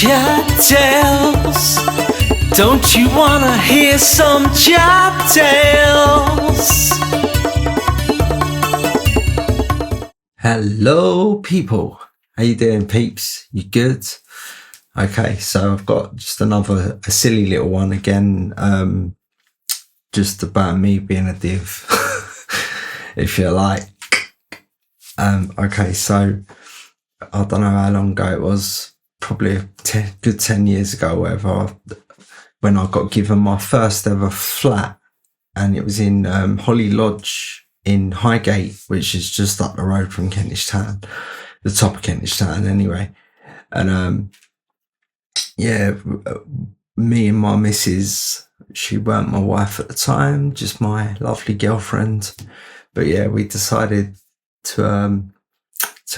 Chap tales. Don't you wanna hear some chap tales? Hello people, how you doing peeps? You good? Okay, so I've got just a silly little one again, just about me being a div, if you like. Okay, so I don't know how long ago it was, probably a good 10 years ago or whatever, when I got given my first ever flat, and it was in Holly Lodge in Highgate, which is just up the road from Kentish Town, the top of Kentish Town anyway. And me and my missus, she weren't my wife at the time, just my lovely girlfriend, but yeah, we decided to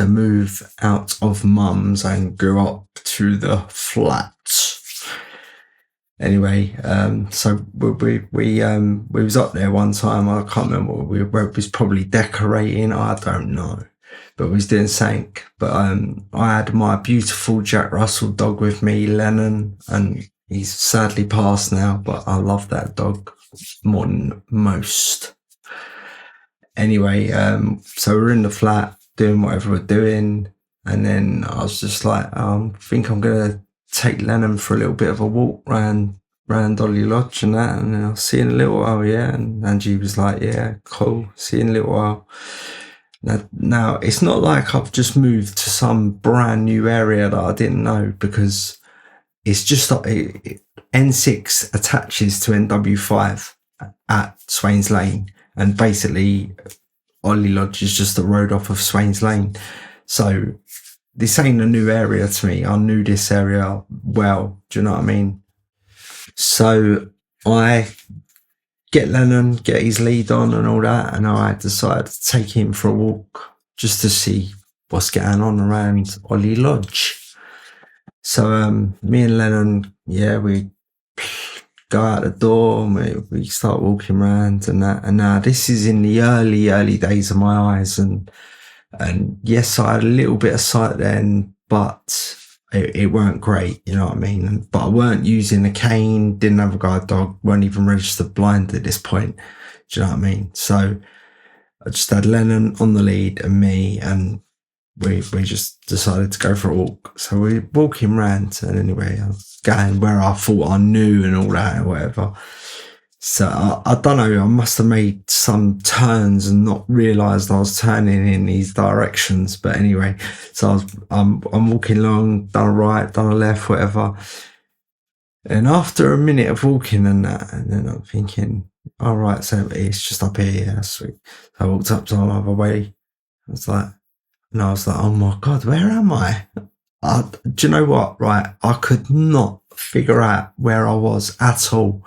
move out of mum's and go up to the flat. Anyway, so we was up there one time. I can't remember what we was probably decorating. I don't know, but we was doing something. But I had my beautiful Jack Russell dog with me, Lennon, and he's sadly passed now. But I love that dog more than most. Anyway, so we're in the flat doing whatever we're doing, and then I was just like, I think I'm gonna take Lennon for a little bit of a walk round Dolly Lodge and that, and I'll see you in a little while, yeah. And Angie was like, yeah, cool, see you in a little while. Now it's not like I've just moved to some brand new area that I didn't know, because it's just N6 attaches to NW5 at Swains Lane, and basically Dolly Lodge is just the road off of Swains Lane. So this ain't a new area to me. I knew this area well. Do you know what I mean? So I get Lennon, get his lead on and all that, and I decided to take him for a walk just to see what's going on around Dolly Lodge. So me and Lennon, yeah, we go out the door and we start walking around and that. And now this is in the early days of my eyes, and yes, I had a little bit of sight then, but it weren't great, you know what I mean? But I weren't using a cane, didn't have a guide dog, weren't even registered blind at this point, do you know what I mean? So I just had Lennon on the lead and me, and we just decided to go for a walk. So we're walking around, and anyway, I was going where I thought I knew and all that or whatever. So I don't know, I must have made some turns and not realised I was turning in these directions. But anyway, so I'm walking along, done a right, done a left, whatever. And after a minute of walking and that, and then I'm thinking, all right, so it's just up here, yeah, sweet. So I walked up to the other way. I was like, oh my God, where am I? Do you know what? Right, I could not figure out where I was at all.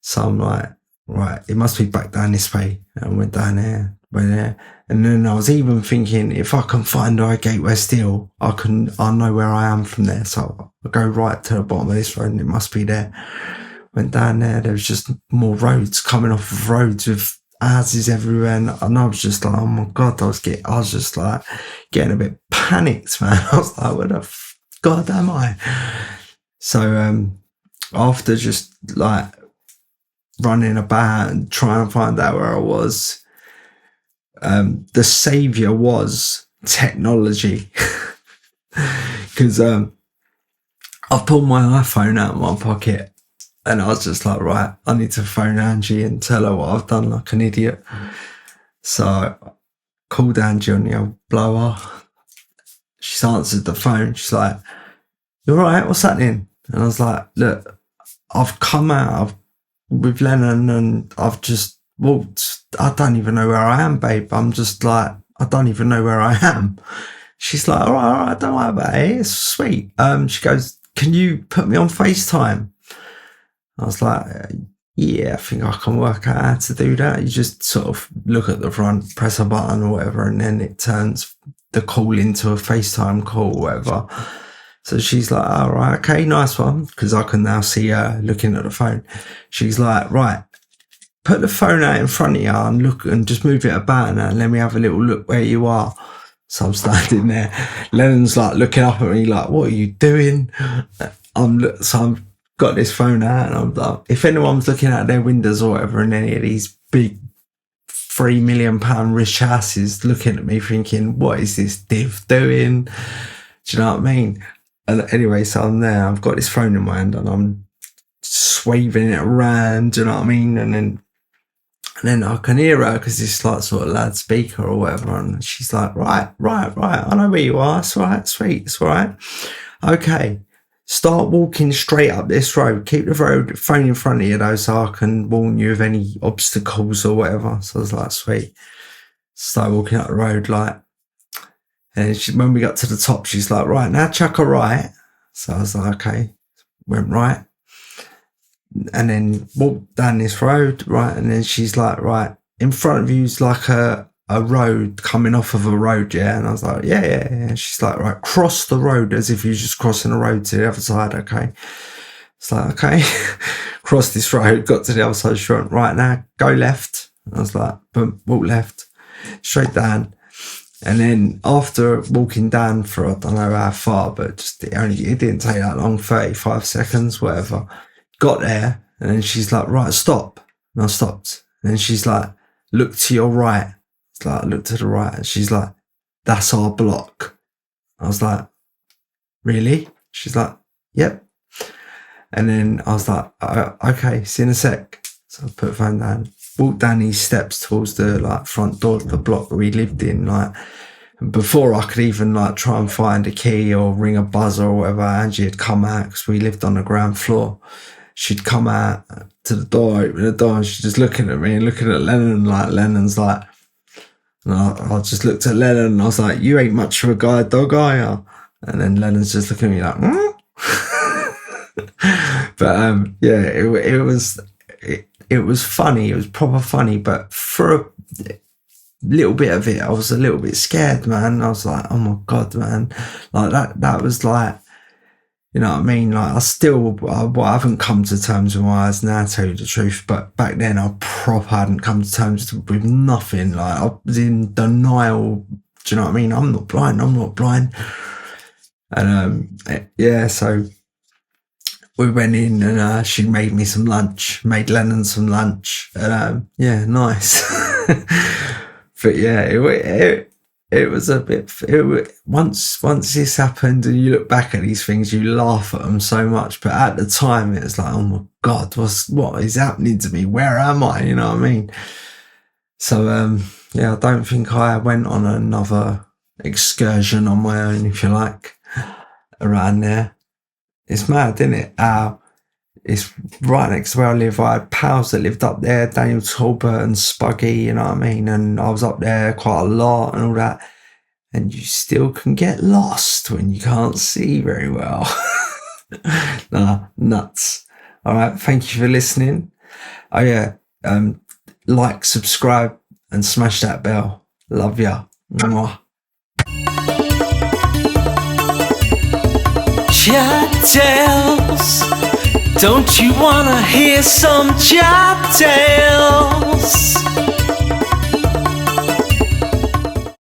So I'm like, right, it must be back down this way. And went down there, went there. And then I was even thinking, if I can find Highgate West Hill, I'll know where I am from there. So I'll go right to the bottom of this road and it must be there. Went down there, there was just more roads coming off of roads with houses everywhere. And I was just like, oh my God, I was just like getting a bit panicked, man. I was like, where the God am I? So after just like running about and trying to find out where I was, the saviour was technology. Because I pulled my iPhone out of my pocket and I was just like, right, I need to phone Angie and tell her what I've done like an idiot. So I called Angie on the old blower. She's answered the phone. She's like, you all right? What's happening? And I was like, look, I've come out with Lennon and I've just walked. I don't even know where I am, babe. I'm just like, I don't even know where I am. She's like, all right, don't worry about it. It's sweet. She goes, can you put me on FaceTime? I was like, yeah, I think I can work out how to do that. You just sort of look at the front, press a button or whatever, and then it turns the call into a FaceTime call or whatever. So she's like, all right, okay, nice one. Because I can now see her looking at the phone. She's like, right, put the phone out in front of you and look and just move it about and let me have a little look where you are. So I'm standing there. Lennon's like looking up at me like, what are you doing? I'm got this phone out and I'm like, if anyone's looking out their windows or whatever and any of these big £3 million rich houses looking at me thinking, what is this div doing? Do you know what I mean? And anyway, so I'm there, I've got this phone in my hand and I'm swaving it around, do you know what I mean? And then I can hear her because it's like sort of loudspeaker or whatever. And she's like, right. I know where you are. It's all right, sweet. It's all right. Okay. Start walking straight up this road. Keep the phone in front of you though, so I can warn you of any obstacles or whatever. So I was like, sweet. Start walking up the road like, and when we got to the top, she's like, right, now chuck a right. So I was like, okay. Went right. And then walked down this road, right? And then she's like, right, in front of you's like a road coming off of a road, yeah? And I was like, yeah. She's like, right, cross the road as if you're just crossing the road to the other side, okay? It's like, okay. Cross this road, got to the other side, she went, right, now go left. I was like, boom, walk left, straight down. And then after walking down for, I don't know how far, but just it didn't take that long, 35 seconds, whatever. Got there, and then she's like, right, stop. And I stopped. And then she's like, look to your right. It's like, I looked to the right, and she's like, that's our block. I was like, really? She's like, yep. And then I was like, okay, see you in a sec. So I put the phone down, walked down these steps towards the like front door of the block that we lived in, like, and before I could even like try and find a key or ring a buzzer or whatever, Angie had come out because we lived on the ground floor. She'd come out to the door, open the door, and she's just looking at me and looking at Lennon, like Lennon's like, and I just looked at Lennon and I was like, you ain't much of a guide dog, are you? And then Lennon's just looking at me like, But yeah, it was funny, it was proper funny, but for a little bit of it, I was a little bit scared, man. I was like, oh my God, man. Like that was like, you know what I mean? Like I haven't come to terms with my eyes now, to tell you the truth, but back then I proper hadn't come to terms with nothing. Like I was in denial. Do you know what I mean? I'm not blind. And yeah, so we went in and she made me some lunch, made Lennon some lunch. And yeah, nice. But yeah, it was a bit. Once this happened, and you look back at these things, you laugh at them so much. But at the time, it was like, oh my God, what is happening to me? Where am I? You know what I mean? So yeah, I don't think I went on another excursion on my own, if you like, around there. It's mad, isn't it? It's right next to where I live. I had pals that lived up there, Daniel Talbot and Spuggy, you know what I mean? And I was up there quite a lot and all that. And you still can get lost when you can't see very well. Nah, nuts. All right, thank you for listening. Oh yeah, like, subscribe, and smash that bell. Love ya. Mwah. Chat tales. Don't you wanna hear some chat tales?